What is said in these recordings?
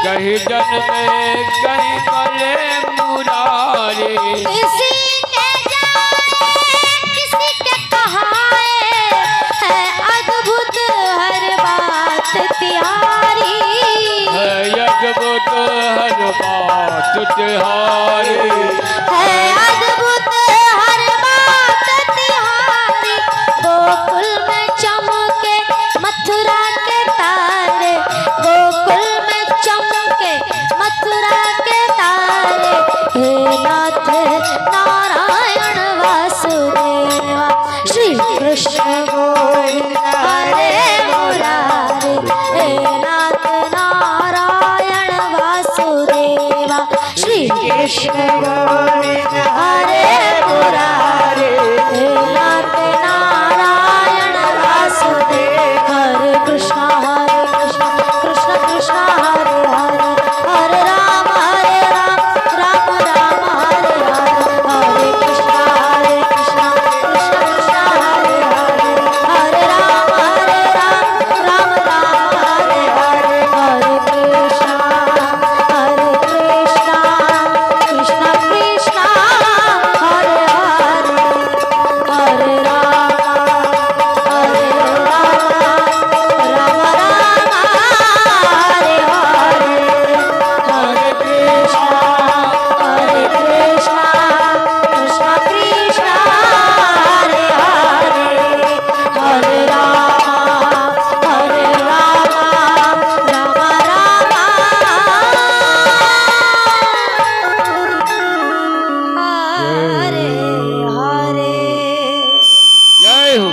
कहीं जन्म कहीं मरे मुरारी। किसी के जाए किसी के कहाए है अद्भुत हर बात तिहारी। है अद्भुत हर बात तिहारी। है अद्भुत हर बात तिहारी। गोकुल में चमके मथुरा के तारे। गोकुल में चमके मथुरा के तारे। हे नाथ नारायण वासुदेवा श्री कृष्ण गोविंद हरे मुरारी। हे नाथ नारायण वासुदेवा श्री कृष्ण गोविंद हरे मुरारी। हे नाथ नारायण वासुदेव हरे कृष्ण कृष्ण कृष्ण हरे हरे। हरे राम राम राम हरे हरे। हरे कृष्ण कृष्ण कृष्ण हरे हरे। हरे राम राम राम हरे हरे। हरे कृष्ण कृष्ण कृष्ण हरे हरे। हरे राम राम राम हरे हरे। हरे कृष्ण कृष्ण कृष्ण हरे हरे। हरे राम राम राम हरे हरे। जय हो।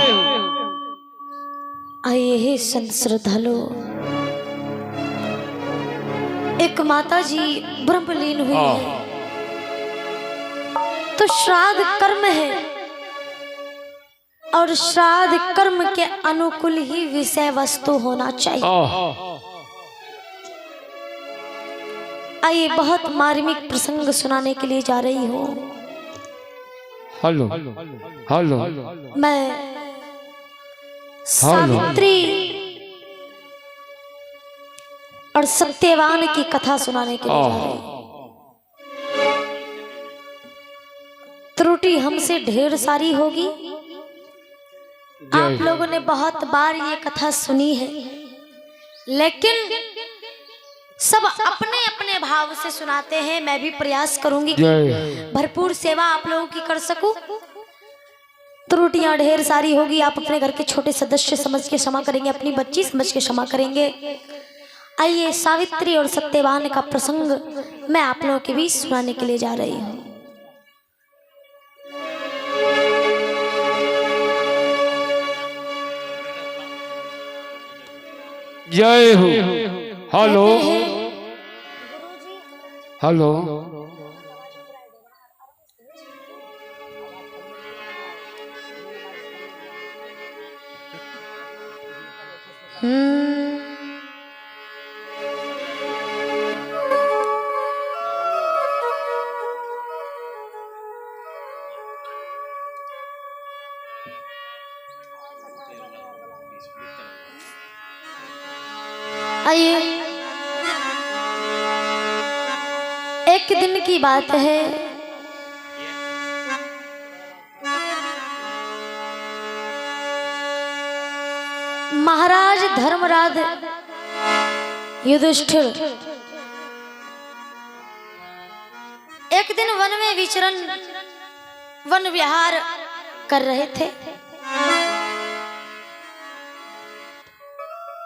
आइए हे संत श्रद्धालु, एक माता जी ब्रह्मलीन हुई है तो श्राद्ध कर्म है और श्राद्ध कर्म के अनुकूल ही विषय वस्तु होना चाहिए। आइए बहुत मार्मिक प्रसंग सुनाने के लिए जा रही हूँ। Hello hello. मैं सावित्री और सत्यवान की कथा सुनाने के लिए जा रही हूँ। त्रुटि हमसे ढेर सारी होगी। आप लोगों ने बहुत बार ये कथा सुनी है, लेकिन सब अपने अपने भाव से सुनाते हैं। मैं भी प्रयास करूंगी कि भरपूर सेवा आप लोगों की कर सकूं। त्रुटियां ढेर सारी होगी। आप अपने घर के छोटे सदस्य समझ के क्षमा करेंगे, अपनी बच्ची समझ के क्षमा करेंगे। आइए सावित्री और सत्यवान का प्रसंग मैं आप लोगों के बीच सुनाने के लिए जा रही हूँ। जय हो। Hello hello. आइए, एक दिन की बात है। महाराज धर्मराज युधिष्ठिर एक दिन वन में विचरण वन विहार कर रहे थे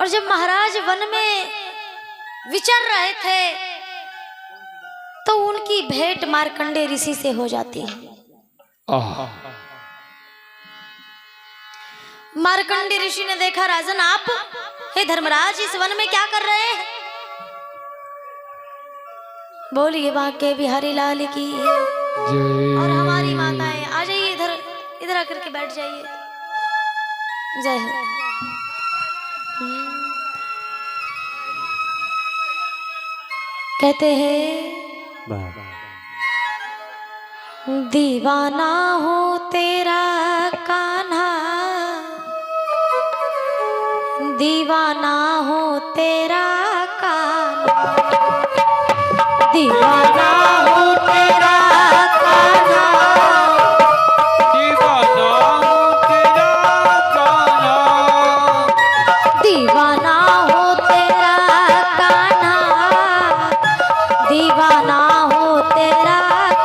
और जब महाराज वन में विचर रहे थे तो उनकी भेंट मार्कंडेय ऋषि से हो जाती है। मार्कंडेय ऋषि ने देखा, राजन आप हे धर्मराज इस वन में क्या कर रहे हैं? बोलिए बांके बिहारी लाल की और हमारी माताएं आ जाइए, इधर इधर आकर के बैठ जाइए। जय हो। कहते हैं दीवाना हो तेरा कान्हा, दीवाना हो तेरा कान्हा, दीवाना हूँ तेरा कान्हा, दीवाना हूँ तेरा कान्हा, दीवाना हूँ तेरा कान्हा, दीवाना हूँ तेरा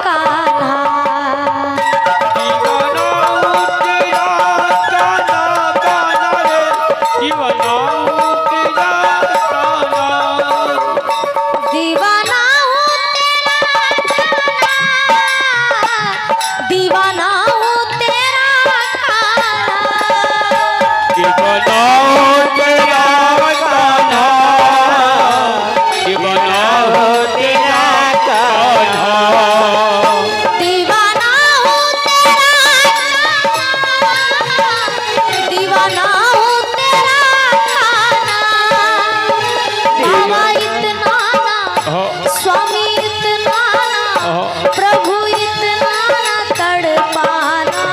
कान्हा, दीवाना हूँ तेरा कान्हा, कान्हा रे, दीवाना हूँ तेरा कान्हा, दीवाना हूँ तेरा कान्हा, दीवाना हूँ तेरा कान्हा, दीवाना हूँ तेरा कान्हा, दीवाना हूँ तेरा कान्हा, दीवाना हूँ तेरा कान्हा, दीवाना हूँ तेरा कान्हा, बाबा इतना ना, स्वामी इतना ना, प्रभु इतना ना तड़पाना,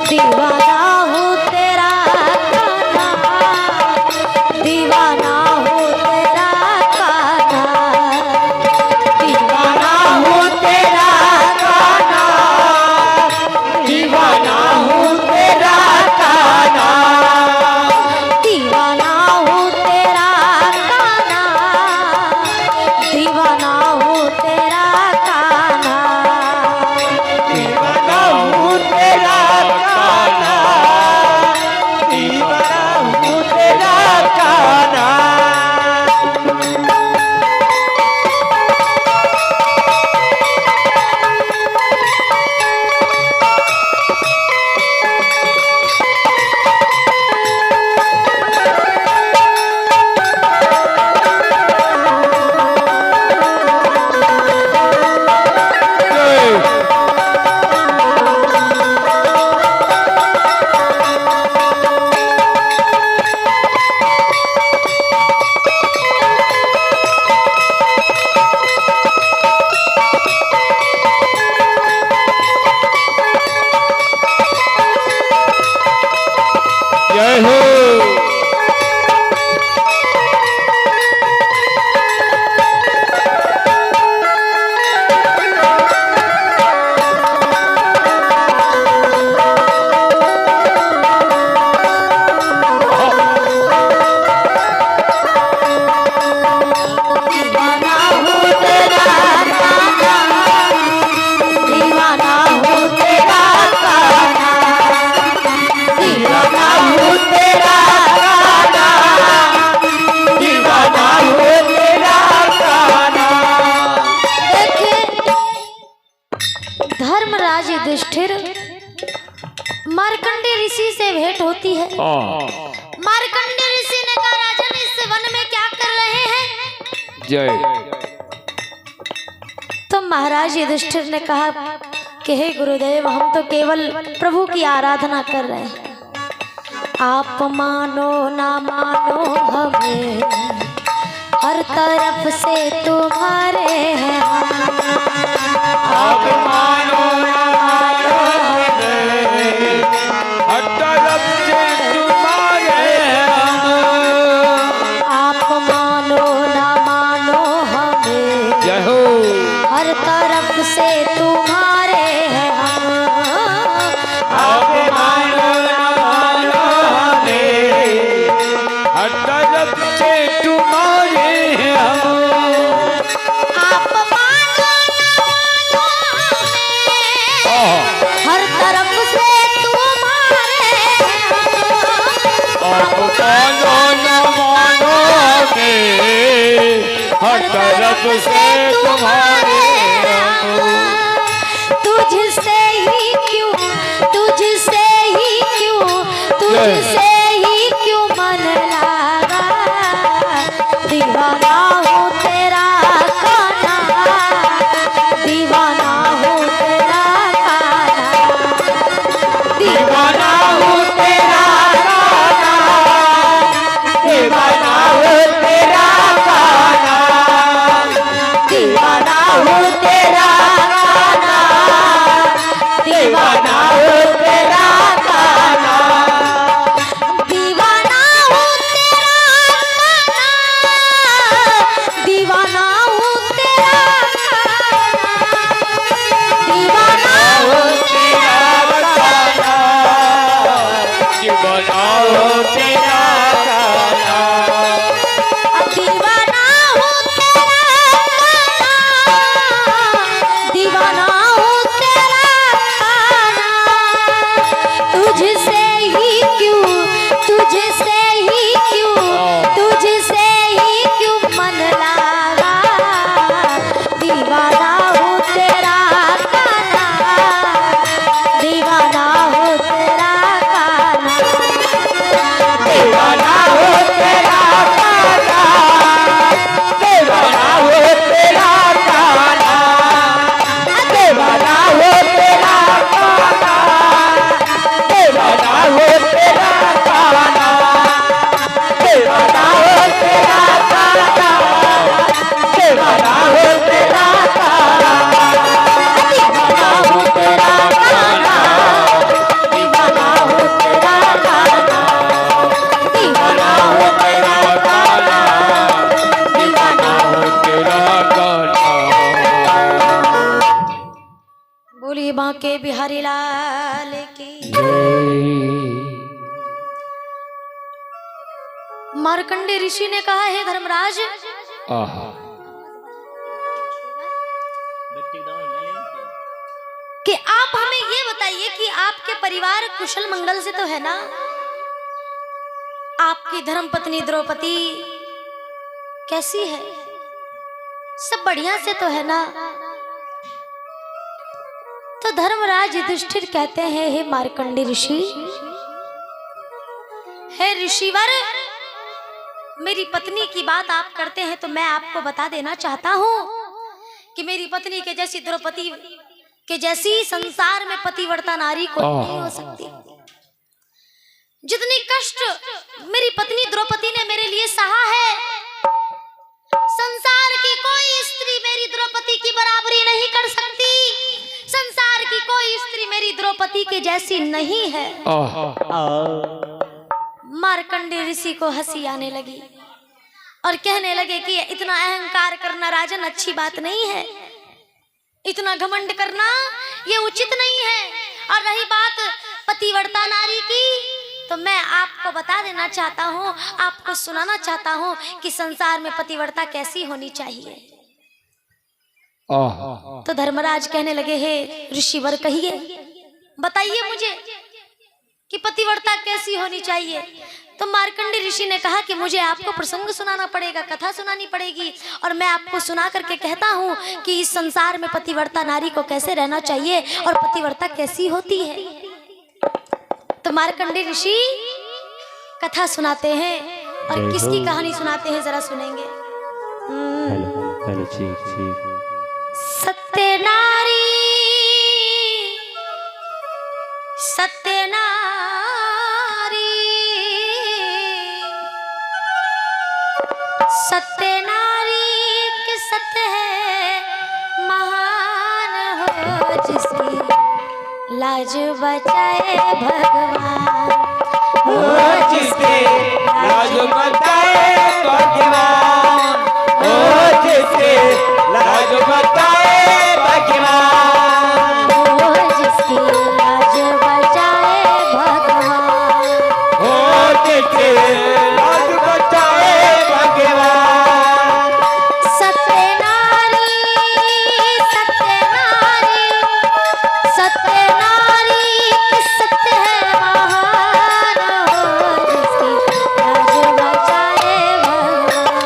दीवाना हूँ तेरा कान्हा, दीवाना हूँ तेरा कान्हा, दीवाना हूँ तेरा कान्हा, दीवाना हूँ तेरा कान्हा, दीवाना हूँ तेरा कान्हा, दीवाना हूँ तेरा कान्हा, दीवाना हूँ तेरा कान्हा, दीवाना हूँ तेरा कान्हा। जय हो। दीवाना हूँ तेरा कान्हा, दीवाना हूँ तेरा कान्हा, दीवाना हूँ तेरा कान्हा, दीवाना हूँ तेरा कान्हा। देखिए, धर्मराज युधिष्ठिर मार्कंडे ऋषि से भेंट होती है। मार्कंडे ऋषि ने कहा, राजन इस वन में क्या कर रहे हैं? जय। तो महाराज युधिष्ठिर ने कहा कि हे गुरुदेव, हम तो केवल प्रभु की आराधना कर रहे हैं, आप मानो ना मानो हमें, हर तरफ से तुम्हारे हैं हम। आप मानो ना मानो हमें, हर तरफ से तुम्हारे हैं हम। आप मानो ना मानो हमें, जय हो। हर तरफ से तुम्हारे हैं हम। आप मानो ना मानो हमें, हर तरफ से तुम्हारे हैं हम। आप मानो ना मानो हमें, हर तरफ से तुम्हारे हैं हम। आप मानो ना मानो हमें, हर तरफ से तुम्हारे हैं हम। तुझसे ही क्यों, तुझसे ही क्यों, तुझसे ही क्यों मन लगा, दीवाना हूँ तेरा कान्हा, दीवाना हूँ तेरा कान्हा, दीवाना हूँ तेरा कान्हा, दीवाना हूँ तेरा कान्हा, दीवाना हूँ तेरा कान्हा, दीवाना हूँ तेरा कान्हा, दीवाना हूँ तेरा कान्हा, दीवाना हूँ तेरा बांके बिहारी लाल की। मार्कंडे ऋषि ने कहा, हे धर्मराज, कि आप हमें ये बताइए कि आपके परिवार कुशल मंगल से तो है ना? आपकी धर्मपत्नी द्रौपदी कैसी है? सब बढ़िया से तो है ना? तो धर्मराज युधिष्ठिर कहते हैं, हे मार्कंडे ऋषि, हे ऋषिवर, मेरी पत्नी की बात आप करते हैं तो मैं आपको बता देना चाहता हूं कि मेरी पत्नी के जैसी द्रौपदी के जैसी संसार में पतिव्रता नारी को नहीं हो सकती। जितनी कष्ट मेरी पत्नी द्रौपदी ने मेरे लिए सहा है, संसार की कोई स्त्री मेरी द्रौपदी की बराबरी नहीं कर सकती। संसार की कोई स्त्री मेरी द्रौपदी के जैसी नहीं है। मार्कंडे ऋषि को हंसी आने लगी और कहने लगे कि इतना अहंकार करना राजन अच्छी बात नहीं है, इतना घमंड करना ये उचित नहीं है। और रही बात पतिव्रता नारी की, तो मैं आपको बता देना चाहता हूँ, आपको सुनाना चाहता हूँ कि संसार में पतिव्रता कैसी होनी चाहिए। तो धर्मराज कहने लगे, हे ऋषिवर, कहिए, बताइए मुझे कि पतिव्रता कैसी होनी चाहिए। तो मार्कंडे ऋषि ने कहा कि मुझे आपको प्रसंग सुनाना पड़ेगा, कथा सुनानी पड़ेगी, और मैं आपको सुना करके कहता हूँ कि इस संसार में पतिव्रता नारी को कैसे रहना चाहिए और पतिव्रता कैसी होती है। तो मार्कंडे ऋषि कथा सुनाते हैं, और किसकी कहानी सुनाते हैं जरा सुनेंगे। सत्य नारी, सत्य नारी, सत्य नारी के सत्य है महान हो, जिसकी लाज बचाए भगवान, हो जिसके लाज बचाए भगवान, हो जिसके लाज बचाए भगवान, हो जिसकी लाज बचाए भगवान, हो जिसके लाज बचाए भगवान। सत्य नारी, सत्य नारी, सत्य नारी के सत्य है महान, हो जिसकी लाज बचाए भगवान,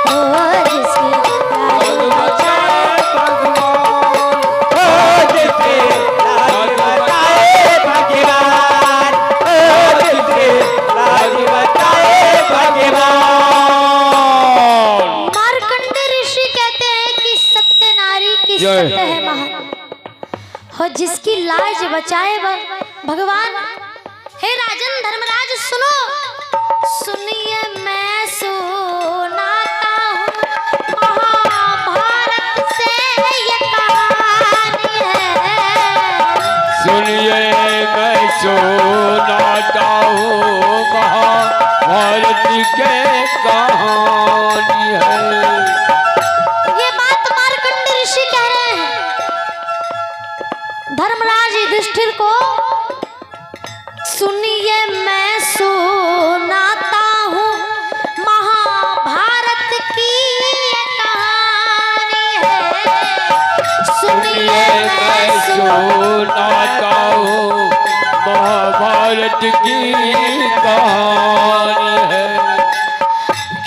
हो जिसकी लाज बचाए भगवान, हो जिसके लाज बचाए भगवान, हो जिसके लाज बचाए भगवान। मार्कंडे ऋषि कहते हैं कि सत्य नारी की जय। सत्य है महान, हो जिसकी लाज बचाए भगवान। हे राजन धर्मराज, सुनो, सुनिए मैं सुनाता हूँ महाभारत से ये कहानी है। सुनिए मैं सुनाता हूँ महाभारत के कहानी है। ये बात मार्कंडे ऋषि कह रहे हैं धर्मराज युधिष्ठिर को। सुनिए मैं सुनाता हूँ महाभारत की ये कहानी है। सुनिए मैं सुनाता हूँ महाभारत की कहानी है।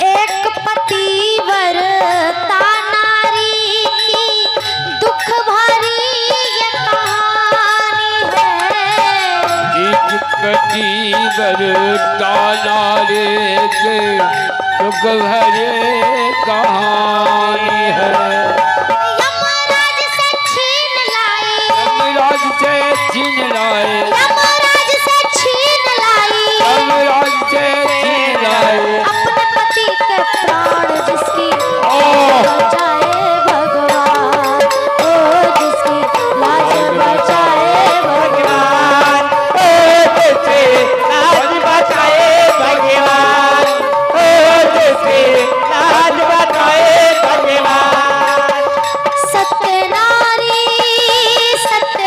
एक पतिव्रता नारी की दुख भरी ये कहानी है। एक पतिव्रता नारी के दुख भरे कहानी है। यमराज से छीन लाई, यमराज से छीन लाए, यमराज से छीन लाई, यमराज से छीन लाए अपने पति के प्राण, जिसकी लाज बचाए भगवान, ओ जिसकी लाज बचाए भगवान, ओ जिसके लाज बचाए भगवान, ओ जिसके लाज बचाए भगवान। सत्य नारी, सत्य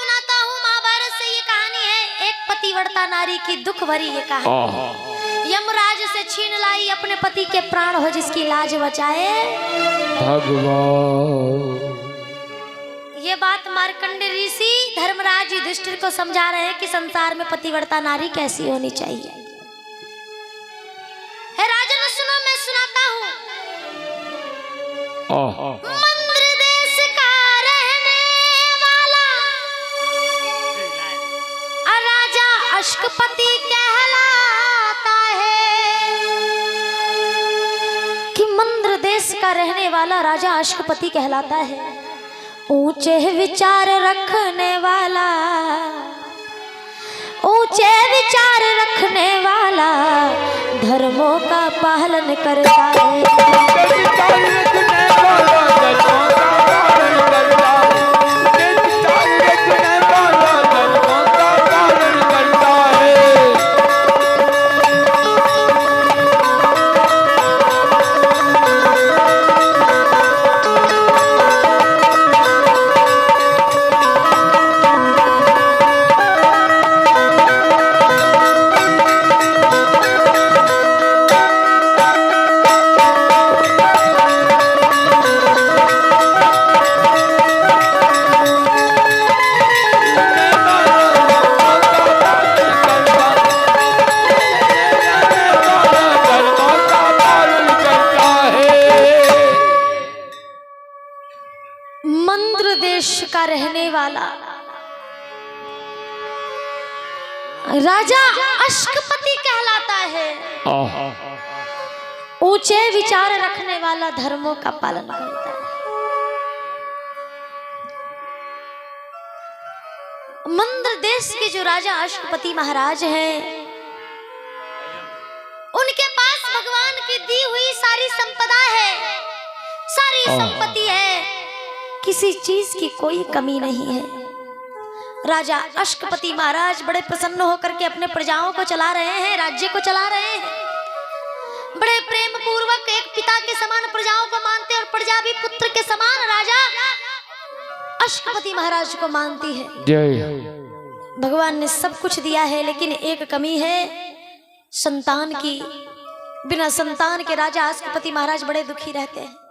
सुनाता हूँ, महाभारत से ये कहानी है। एक पतिव्रता नारी की दुख भरी ये कहानी। यमराज से छीन लाई अपने पति के प्राण, हो जिसकी लाज बचाए भगवान। ये बात मार्कंडेय ऋषि धर्मराज युधिष्ठिर को समझा रहे हैं कि संसार में पतिव्रता नारी कैसी होनी चाहिए। है राजन, सुनो मैं सुनाता हूँ। मंद्र देश का रहने वाला राजा अश्कपति कहलाता है, कि मंद्र देश का रहने वाला राजा अश्कपति कहलाता है। ऊंचे विचार रखने वाला, ऊंचे विचार रखने वाला धर्मों का पालन करता है। मंद्र देश का रहने वाला राजा अश्कपति कहलाता है। ऊंचे विचार रखने वाला धर्मों का पालन करता है। मंद्र देश के जो राजा अश्कपति महाराज हैं, उनके पास भगवान की दी हुई सारी संपदा है, सारी संपत्ति है, किसी चीज की कोई कमी नहीं है। राजा अश्कपति महाराज बड़े प्रसन्न होकर के अपने प्रजाओं को चला रहे हैं, राज्य को चला रहे हैं। बड़े प्रेम पूर्वक एक पिता के समान प्रजाओं को मानते और प्रजा भी पुत्र के समान राजा अश्कपति महाराज को मानती है। भगवान ने सब कुछ दिया है, लेकिन एक कमी है संतान की। बिना संतान के राजा अश्कपति महाराज बड़े दुखी रहते हैं।